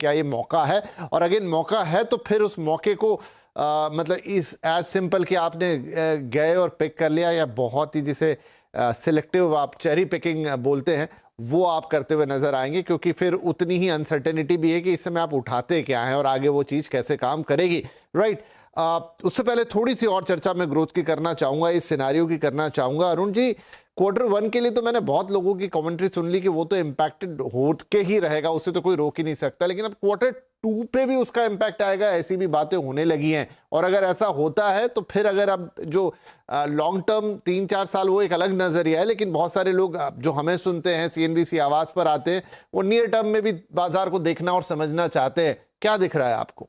क्या ये मौका है? और अगेन मौका है तो फिर उस मौके को मतलब इस एज सिंपल कि आपने गए और पिक कर लिया, या बहुत ही जिसे सिलेक्टिव आप चेरी पिकिंग बोलते हैं, वो आप करते हुए नजर आएंगे? क्योंकि फिर उतनी ही अनसर्टेनिटी भी है कि इस समय आप उठाते क्या हैं और आगे वो चीज कैसे काम करेगी, राइट? उससे पहले थोड़ी सी और चर्चा मैं ग्रोथ की करना चाहूंगा, इस सिनारियो की करना चाहूंगा। अरुण जी, Q1 के लिए तो मैंने बहुत लोगों की कमेंट्री सुन ली कि वो तो इम्पैक्टेड हो के ही रहेगा, उससे तो कोई रोक ही नहीं सकता, लेकिन अब Q2 पे भी उसका इम्पैक्ट आएगा, ऐसी भी बातें होने लगी हैं। और अगर ऐसा होता है तो फिर अगर अब जो लॉन्ग टर्म 3-4 साल वो एक अलग नजरिया है, लेकिन बहुत सारे लोग जो हमें सुनते हैं, CNBC आवाज पर आते हैं, वो नियर टर्म में भी बाजार को देखना और समझना चाहते हैं। क्या दिख रहा है आपको?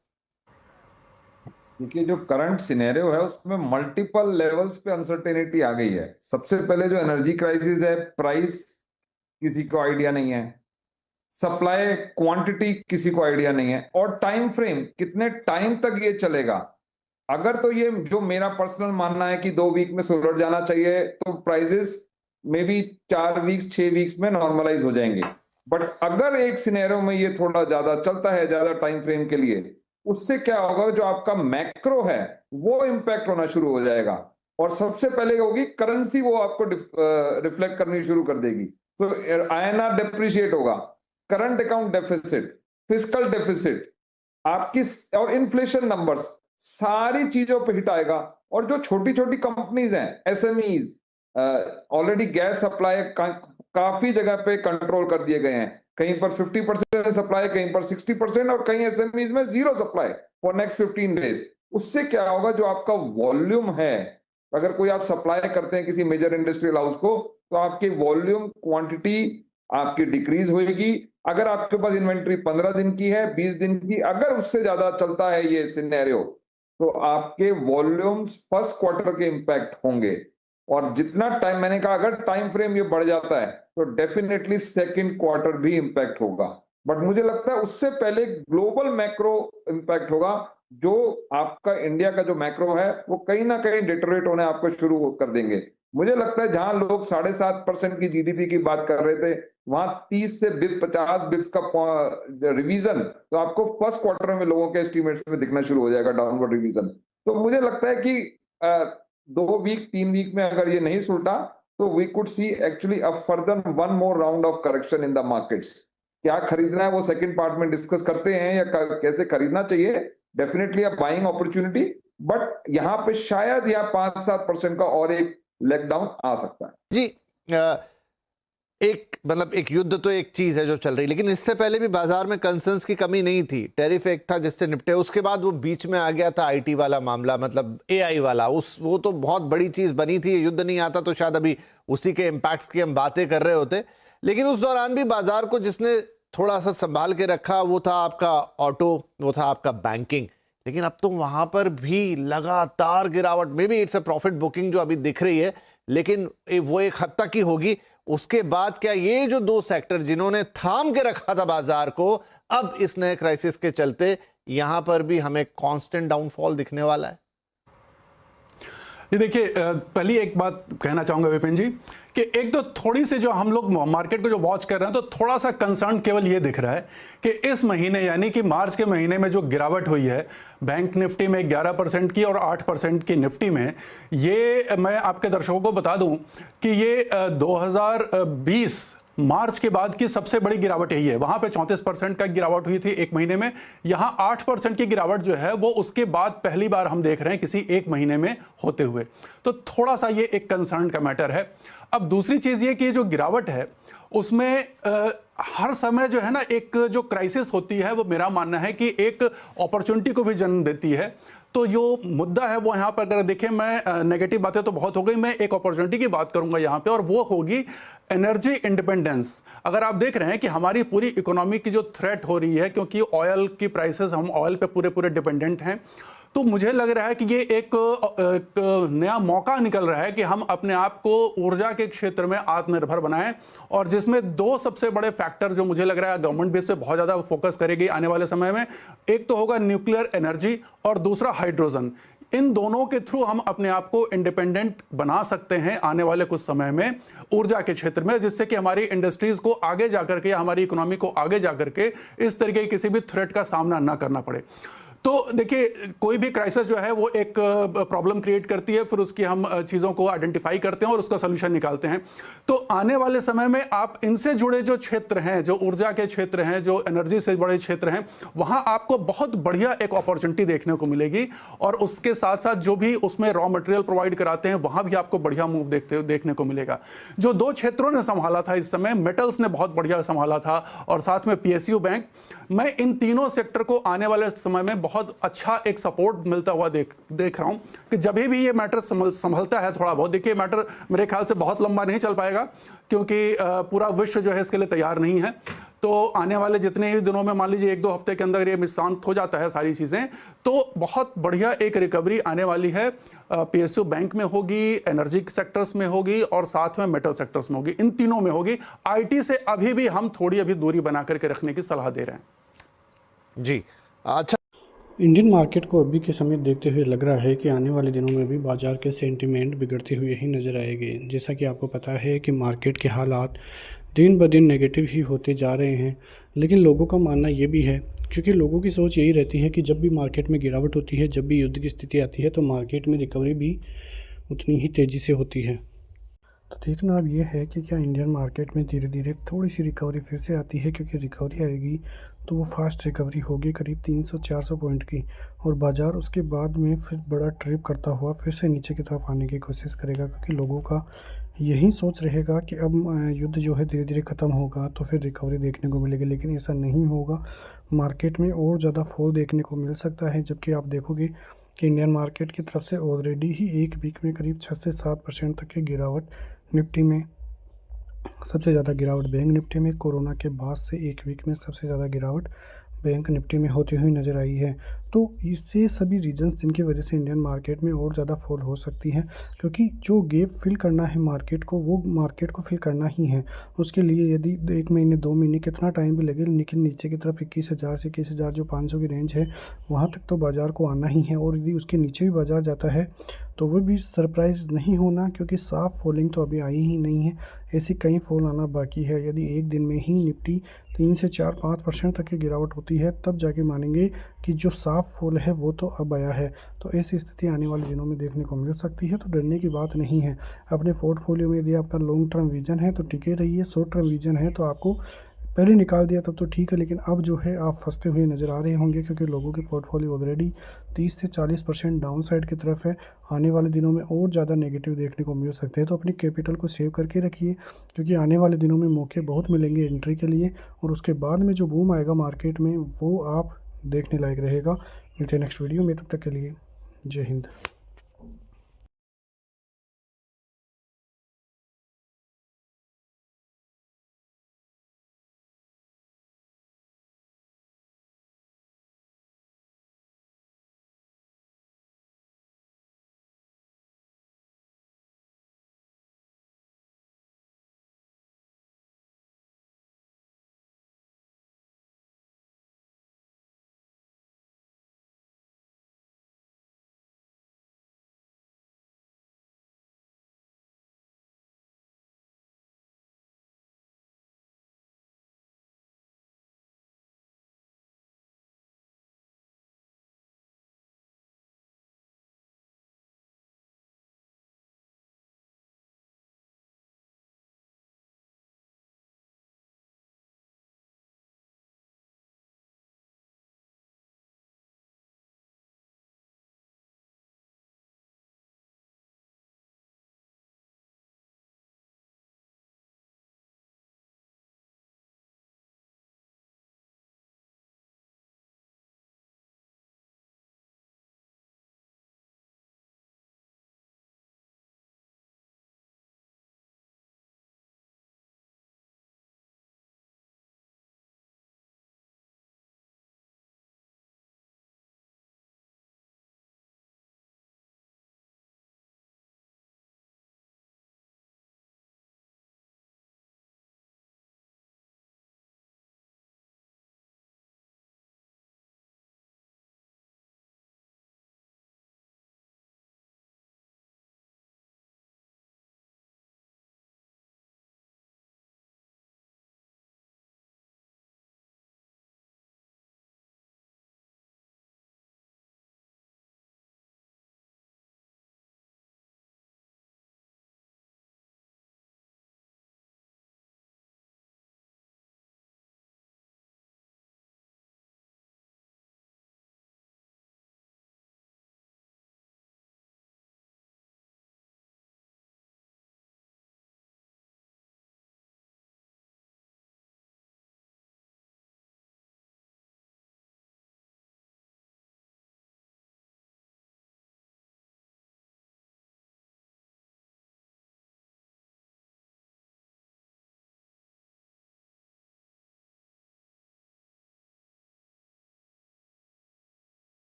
देखिए, जो करंट सिनेरियो है उसमें मल्टीपल लेवल्स पे अनसर्टेनिटी आ गई है। सबसे पहले जो एनर्जी क्राइसिस है, प्राइस किसी को आइडिया नहीं है, सप्लाई क्वांटिटी किसी को आइडिया नहीं है, और टाइम फ्रेम कितने टाइम तक ये चलेगा। अगर तो ये जो मेरा पर्सनल मानना है कि 2 वीक में सुलझ जाना चाहिए, तो prices may be 4 weeks 6 weeks में नॉर्मलाइज हो जाएंगे। बट अगर एक सिनेरियो में ये थोड़ा ज्यादा चलता है, ज्यादा टाइम फ्रेम के लिए, उससे क्या होगा, जो आपका मैक्रो है वो इंपैक्ट होना शुरू हो जाएगा। और सबसे पहले होगी करेंसी, वो आपको रिफ्लेक्ट करनी शुरू कर देगी। तो INR डिप्रिशिएट होगा, current account deficit, fiscal deficit आपकी, और इन्फ्लेशन नंबर्स, सारी चीजों पे हिट आएगा। और जो छोटी छोटी कंपनीज हैं, SMEs, ऑलरेडी गैस सप्लाई काफी जगह पे कंट्रोल कर दिए गए हैं। कहीं पर 50% सप्लाई, कहीं पर 60%, और कहीं SMEs में 0 सप्लाई फॉर नेक्स्ट 15 डेज। उससे क्या होगा, जो आपका वॉल्यूम है, अगर कोई आप सप्लाई करते हैं किसी मेजर इंडस्ट्रियल हाउस को, तो आपकी वॉल्यूम क्वांटिटी आपकी डिक्रीज होगी। अगर आपके पास इन्वेंट्री 15 दिन की है, 20 दिन की, अगर उससे ज्यादा चलता है ये सिनेरियो, तो आपके वॉल्यूम्स फर्स्ट क्वार्टर के इंपैक्ट होंगे। और जितना टाइम, मैंने कहा, अगर टाइम फ्रेम ये बढ़ जाता है तो डेफिनेटली सेकंड क्वार्टर भी इंपैक्ट होगा। बट मुझे लगता है उससे पहले ग्लोबल मैक्रो इंपैक्ट होगा। जो आपका इंडिया का जो मैक्रो है वो कहीं ना कहीं डिटोरेट होने आपको शुरू कर देंगे। मुझे लगता है जहां लोग 7.5% की GDP की बात कर रहे थे, वहां 30 से 50 बिप्स का रिवीजन तो आपको फर्स्ट क्वार्टर में लोगों के एस्टिमेट्स में दिखना शुरू हो जाएगा, डाउनवर्ड रिवीजन। तो मुझे लगता है कि 2 वीक 3 वीक में अगर ये नहीं सुलटा, तो we could see actually a further 1 more round of correction in the markets. क्या खरीदना है वो सेकंड पार्ट में डिस्कस करते हैं, या कैसे खरीदना चाहिए। Definitely a buying opportunity, but यहाँ पे शायद या 5-7% का और एक लेग डाउन आ सकता है। जी, एक मतलब एक युद्ध तो एक चीज है जो चल रही, लेकिन इससे पहले भी बाजार में कंसर्न्स की कमी नहीं थी। टैरिफ एक था जिससे निपटे, उसके बाद वो बीच में आ गया था IT वाला मामला, मतलब AI वाला, वो तो बहुत बड़ी चीज बनी थी। युद्ध नहीं आता तो शायद अभी उसी के इम्पैक्ट की हम बातें कर रहे होते। लेकिन उस दौरान भी बाजार को जिसने थोड़ा सा संभाल के रखा वो था आपका ऑटो, वो था आपका बैंकिंग। लेकिन अब तो वहां पर भी लगातार गिरावट, may be it's a profit booking जो अभी दिख रही है, लेकिन वो एक हद तक ही होगी। उसके बाद क्या ये जो 2 सेक्टर जिन्होंने थाम के रखा था बाजार को, अब इस नए क्राइसिस के चलते यहां पर भी हमें कांस्टेंट डाउनफॉल दिखने वाला है? ये देखिए, पहली एक बात कहना चाहूंगा विपिन जी, कि एक तो थोड़ी सी जो हम लोग मार्केट को जो वॉच कर रहे हैं, तो थोड़ा सा कंसर्न केवल ये दिख रहा है कि इस महीने यानी कि मार्च के महीने में जो गिरावट हुई है बैंक निफ्टी में 11% की और 8% की निफ्टी में, ये मैं आपके दर्शकों को बता दूं कि ये 2020 मार्च के बाद की सबसे बड़ी गिरावट यही है। वहां पे 34% का गिरावट हुई थी एक महीने में, यहां 8% की गिरावट जो है वो उसके बाद पहली बार हम देख रहे हैं किसी एक महीने में होते हुए। तो थोड़ा सा ये एक कंसर्न का मैटर है। अब दूसरी चीज ये कि जो गिरावट है उसमें हर समय जो है ना, एक जो क्राइसिस होती है वो मेरा मानना है कि एक अपॉर्चुनिटी को भी जन्म देती है। तो जो मुद्दा है वो यहाँ पर अगर देखें, मैं नेगेटिव बातें तो बहुत हो गई, मैं एक अपॉर्चुनिटी की बात करूंगा यहाँ पे, और वो होगी एनर्जी इंडिपेंडेंस। अगर आप देख रहे हैं कि हमारी पूरी इकोनॉमी की जो थ्रेट हो रही है, क्योंकि ऑयल की प्राइसेस, हम ऑयल पे पूरे पूरे डिपेंडेंट हैं, तो मुझे लग रहा है कि ये एक नया मौका निकल रहा है कि हम अपने आप को ऊर्जा के क्षेत्र में आत्मनिर्भर बनाएं। और जिसमें 2 सबसे बड़े फैक्टर जो मुझे लग रहा है गवर्नमेंट भी इस पे बहुत ज़्यादा फोकस करेगी आने वाले समय में, एक तो होगा न्यूक्लियर एनर्जी और दूसरा हाइड्रोजन। इन दोनों के थ्रू हम अपने आप को इंडिपेंडेंट बना सकते हैं आने वाले कुछ समय में ऊर्जा के क्षेत्र में, जिससे कि हमारी इंडस्ट्रीज को आगे जाकर के या हमारी इकोनॉमी को आगे जाकर के इस तरीके की किसी भी थ्रेट का सामना ना करना पड़े। तो देखिए, कोई भी क्राइसिस जो है वो एक प्रॉब्लम क्रिएट करती है, फिर उसकी हम चीज़ों को आइडेंटिफाई करते हैं और उसका सोल्यूशन निकालते हैं। तो आने वाले समय में आप इनसे जुड़े जो क्षेत्र हैं, जो ऊर्जा के क्षेत्र हैं, जो एनर्जी से बड़े क्षेत्र हैं, वहाँ आपको बहुत बढ़िया एक अपॉर्चुनिटी देखने को मिलेगी। और उसके साथ साथ जो भी उसमें रॉ मटेरियल प्रोवाइड कराते हैं, वहाँ भी आपको बढ़िया मूव देखने को मिलेगा। जो 2 क्षेत्रों ने संभाला था इस समय, मेटल्स ने बहुत बढ़िया संभाला था और साथ में PSU बैंक, मैं इन तीनों सेक्टर को आने वाले समय में बहुत अच्छा एक सपोर्ट मिलता हुआ देख रहा हूं कि जब भी ये मैटर संभलता है थोड़ा बहुत, देखिए मैटर मेरे ख्याल से बहुत लंबा नहीं चल पाएगा क्योंकि पूरा विश्व जो है इसके लिए तैयार नहीं है। तो आने वाले जितने ही दिनों में, मान लीजिए 1-2 हफ्ते के अंदर ये शांत हो जाता है सारी चीज़ें, तो बहुत बढ़िया एक रिकवरी आने वाली है। PSU बैंक में होगी, एनर्जी सेक्टर्स में होगी और साथ में मेटल सेक्टर्स में होगी, इन तीनों में होगी। IT से अभी भी हम थोड़ी दूरी बना करके रखने की सलाह दे रहे हैं। जी, अच्छा। इंडियन मार्केट को अभी के समय देखते हुए लग रहा है कि आने वाले दिनों में भी बाज़ार के सेंटीमेंट बिगड़ते हुए ही नज़र आएंगे। जैसा कि आपको पता है कि मार्केट के हालात दिन ब दिन नेगेटिव ही होते जा रहे हैं, लेकिन लोगों का मानना ये भी है, क्योंकि लोगों की सोच यही रहती है कि जब भी मार्केट में गिरावट होती है, जब भी युद्ध की स्थिति आती है, तो मार्केट में रिकवरी भी उतनी ही तेज़ी से होती है। तो देखना अब ये है कि क्या इंडियन मार्केट में धीरे धीरे थोड़ी सी रिकवरी फिर से आती है, क्योंकि रिकवरी आएगी तो वो फास्ट रिकवरी होगी करीब 300-400 पॉइंट की, और बाज़ार उसके बाद में फिर बड़ा ट्रिप करता हुआ फिर से नीचे की तरफ आने की कोशिश करेगा, क्योंकि लोगों का यही सोच रहेगा कि अब युद्ध जो है धीरे धीरे ख़त्म होगा तो फिर रिकवरी देखने को मिलेगी। लेकिन ऐसा नहीं होगा, मार्केट में और ज़्यादा फॉल देखने को मिल सकता है। जबकि आप देखोगे कि इंडियन मार्केट की तरफ से ऑलरेडी ही एक वीक में करीब 6 से 7% तक की गिरावट, निफ्टी में सबसे ज़्यादा गिरावट बैंक निफ्टी में, कोरोना के बाद से एक वीक में सबसे ज़्यादा गिरावट बैंक निफ्टी में होती हुई नज़र आई है। तो इससे सभी रीजंस जिनकी वजह से इंडियन मार्केट में और ज़्यादा फॉल हो सकती है, क्योंकि जो गैप फिल करना है मार्केट को, वो मार्केट को फिल करना ही है। उसके लिए यदि 1 महीने 2 महीने कितना टाइम भी लगे, लेकिन नीचे की तरफ 21,000 से 21,000 जो 500 की रेंज है, वहाँ तक तो बाज़ार को आना ही है। और यदि उसके नीचे भी बाज़ार जाता है तो वो भी सरप्राइज़ नहीं होना, क्योंकि साफ फॉलिंग तो अभी आई ही नहीं है, ऐसी कई फॉल आना बाकी है। यदि एक दिन में ही निफ्टी 3 से 4-5% तक की गिरावट होती है, तब जाके मानेंगे कि जो साफ फॉल है वो तो अब आया है। तो ऐसी स्थिति आने वाले दिनों में देखने को मिल सकती है, तो डरने की बात नहीं है। अपने पोर्टफोलियो में यदि आपका लॉन्ग टर्म विजन है तो टिके रहिए, शॉर्ट टर्म विजन है तो आपको पहले निकाल दिया तब तो ठीक है, लेकिन अब जो है आप फंसते हुए नज़र आ रहे होंगे, क्योंकि लोगों के पोर्टफोलियो ऑलरेडी 30 से 40% डाउन साइड की तरफ है। आने वाले दिनों में और ज़्यादा नेगेटिव देखने को मिल सकते हैं। तो अपनी कैपिटल को सेव करके रखिए, क्योंकि आने वाले दिनों में मौके बहुत मिलेंगे एंट्री के लिए, और उसके बाद में जो बूम आएगा मार्केट में वो आप देखने लायक रहेगा। मिलते हैं नेक्स्ट वीडियो में, तब तक के लिए जय हिंद।